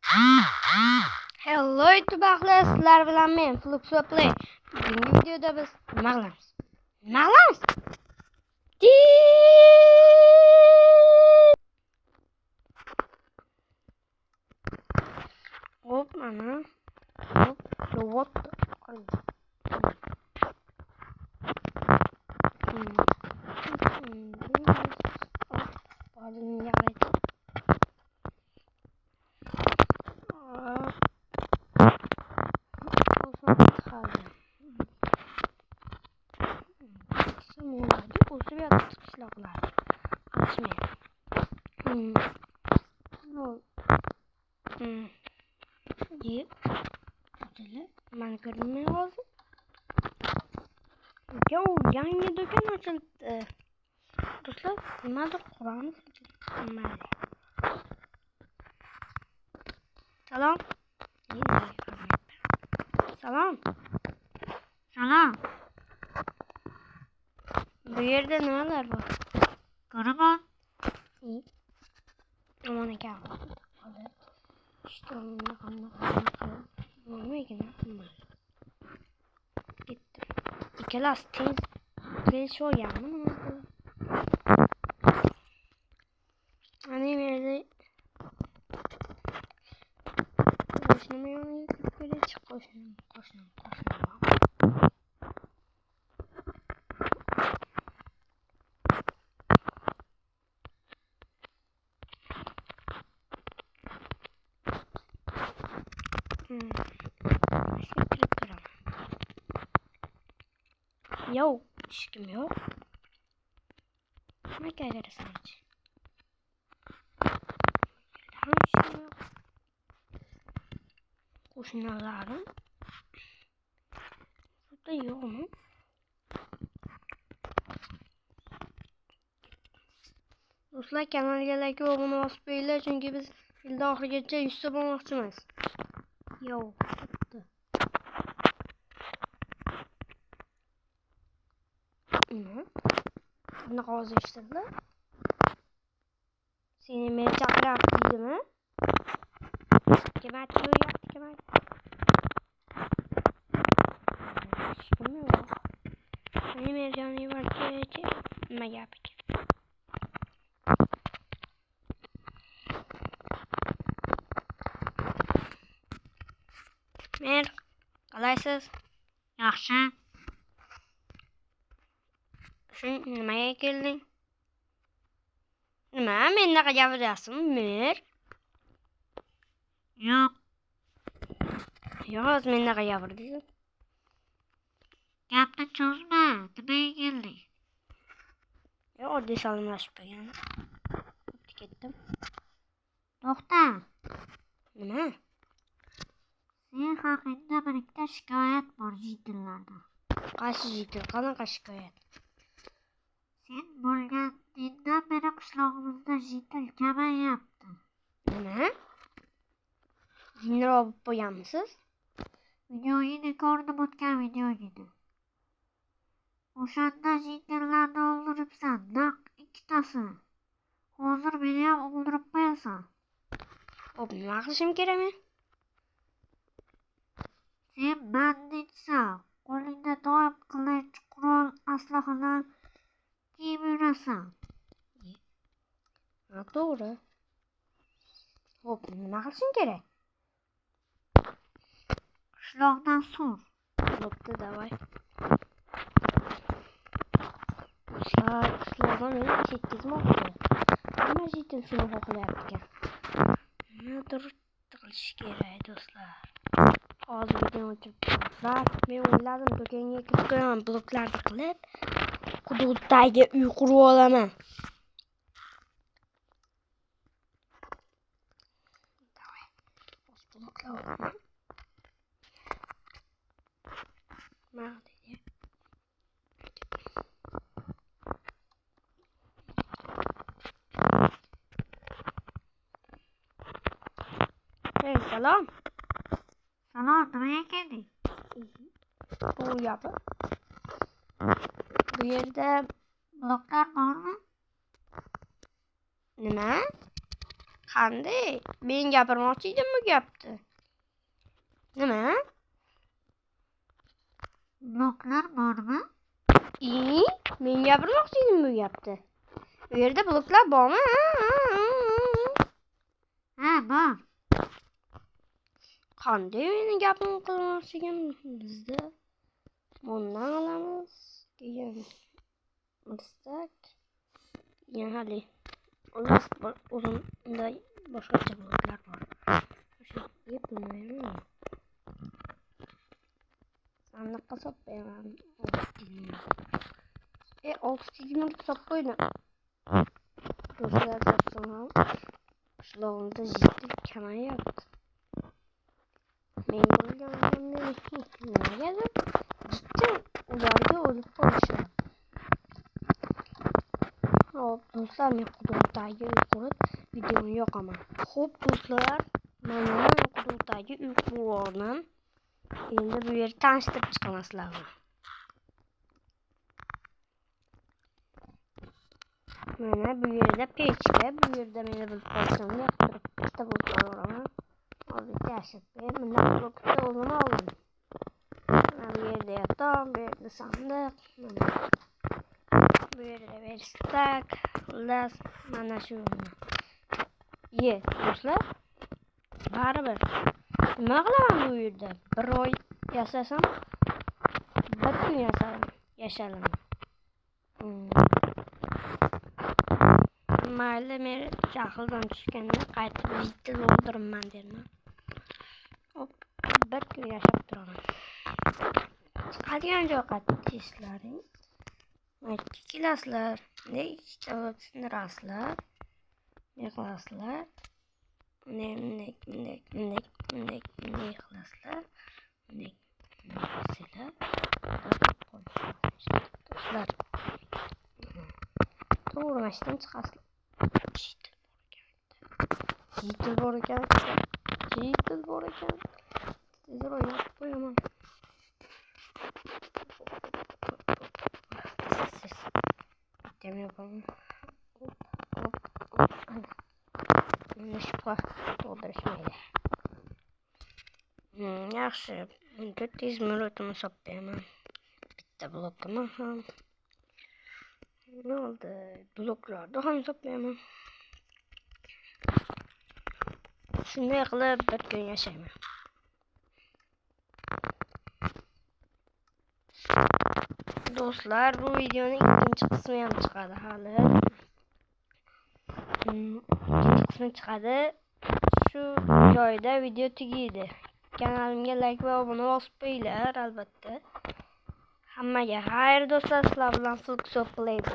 Hello YouTube ahli, sizlar bilan men Fluxoplay. Bugungi videoda biz nima qilamiz? Hop, mana. Hop, robot. Mana ko'rinmay qoldi. Yangi do'kon ochildi. Do'stlar, nimadir quramiz? Salom. Salom. Bu yerda nimalar bor? Ko'raman. Aman aka. İşte onunla olmayken gittim. İkilas tez şu yanım. Annem yerde koşunum yanına gidip böyle çık koşunum. Yok, işim yok. Ne kadar sanki? Işim yok. Kuşnalarım. Burada yok mu? Dostlar, kanalga abone basıp qo'yinglar, chunki biz yilda oxirigacha 100 ta bo'lmoqchimiz. Yo'q, bitta. Buni qo'zi eshitdi. Seni men chaqiryapti deydimi? Kemat yo'q, kemat. Shunday yo'q. Meni merjonni yuborchi, nima gap ekan? Mer, qalaysiz? Yaxshi. Shun nimaga kelding? Nima, menga gapiryapsizmi, Mer? Yo'q. Yo'q, menga gapirdingiz. Gapni cho'zma. Nimaga kelding? Yo'q, oddiy salomlashib qo'ygan. Ketdim. To'xta. Nima? Sen haqingda bir ikkita shikoyat bor jitillarda. Qaysi jitil? Qanaqa shikoyat? Sen bo'lganingdan beri qishlog'imizda jitil kamayyapti. Nima? Jinni olib qo'yganmisiz? Videoyini ko'rdim, o'tgan videoyini. O'shanda jitillarni o'ldiribsan, naq ikkitasi. Hozir meni ham o'ldirib qo'yasan. Hop, nima qilishim kerak men? Sen banditsan. Qo'lingda doim qilich, qurol, aslahalar kiyib yurasan. To'g'ri. Hop, nima qilishim kerak? Qishloqdan sur. Bo'pti, davay. Qishloqdan meni ketkazmoqchi. Nima jitil shuni xohlayapti ekan? Nimadir qilish kerak, do'stlar. Hozir videoni o'chirib qo'yinglar. Men o'yladim, do'konga kirib qo'yaman, bloklarni qilib, hududdagi uy qurib olaman. Davay. Bloklar. Hey, salom. Salom, nimaga kelding? Bu yopi. Bu yerda bloklar bormi? nima? Qanday? Men gapirmoqchi edim bu gapni. Nima? Bloklar bormi? Men gapirmoqchi edim bu gapni. Bu yerda bloklar bormi? Ha, bor. Qanday meni gapimni qilmoqchigan bizda? Bundan olamiz. Keyin istak. Hali o'zimda boshqacha bloklar bor. O'sha yeb bilmayman. Sandiqqa so'payman. 6 digimni so'payna. Do'stlar topsam ham qishlog'imizda jiddiy kamayapti. Men bo'lganimdan beri nimagadir jiddiy ularga o'lib qolishadi. Hop do'stlar, men quduqdagi uy qurib videoni yoqaman. Xo'p do'stlar, mana quduqdagi uy qurganman. Endi bu yerni tanishtirib chiqaman sizlarga. Mana bu yerda pechka, bu yerda meni bilib qolsam yoqtirib bitta bloklar olaman. Hozir yashib ber, bundan blokda o'zim oldim. Mana bu yerda yotoq, bu yerda sandiq, mana bu yerda verstak, xullas mana shu. Do'stlar, baribir nima qilaman bu yerda? Bir oy yashasam, bir kun yashalaman. Mayli, men jahldan tushganda qaytib bitta o'ldiraman derman. Hop, bir kun yashab turaman. Chiqadigan joy qaytishlaring. Maytga kelasizlar, ne ikkita sindirasizlar, ne qilasizlar, ne qilasizlar, ne qilasizlar. Do'stlar, to'g'ri mashinadan chiqasizlar. Jitil bor ekan. Tezroq yopib qo'yaman. Bitta yapaman. Mana shubha tug'dirishmaydi. Yaxshi, 400 minutini so'payman. Bitta blokimni ham. Ne oldu? Bloklarda ham so'payman. Shunday qilib bir kun yashayman. Do'stlar, bu videoning ikkinchi qismi ham chiqadi hali. Ikkinchi qismi chiqadi. Shu joyda video tugaydi. Kanalimga like va obuna bosib qo'yinglar albatta. Hammaga xayr do'stlar, sizlar bilan sulh so'playdi.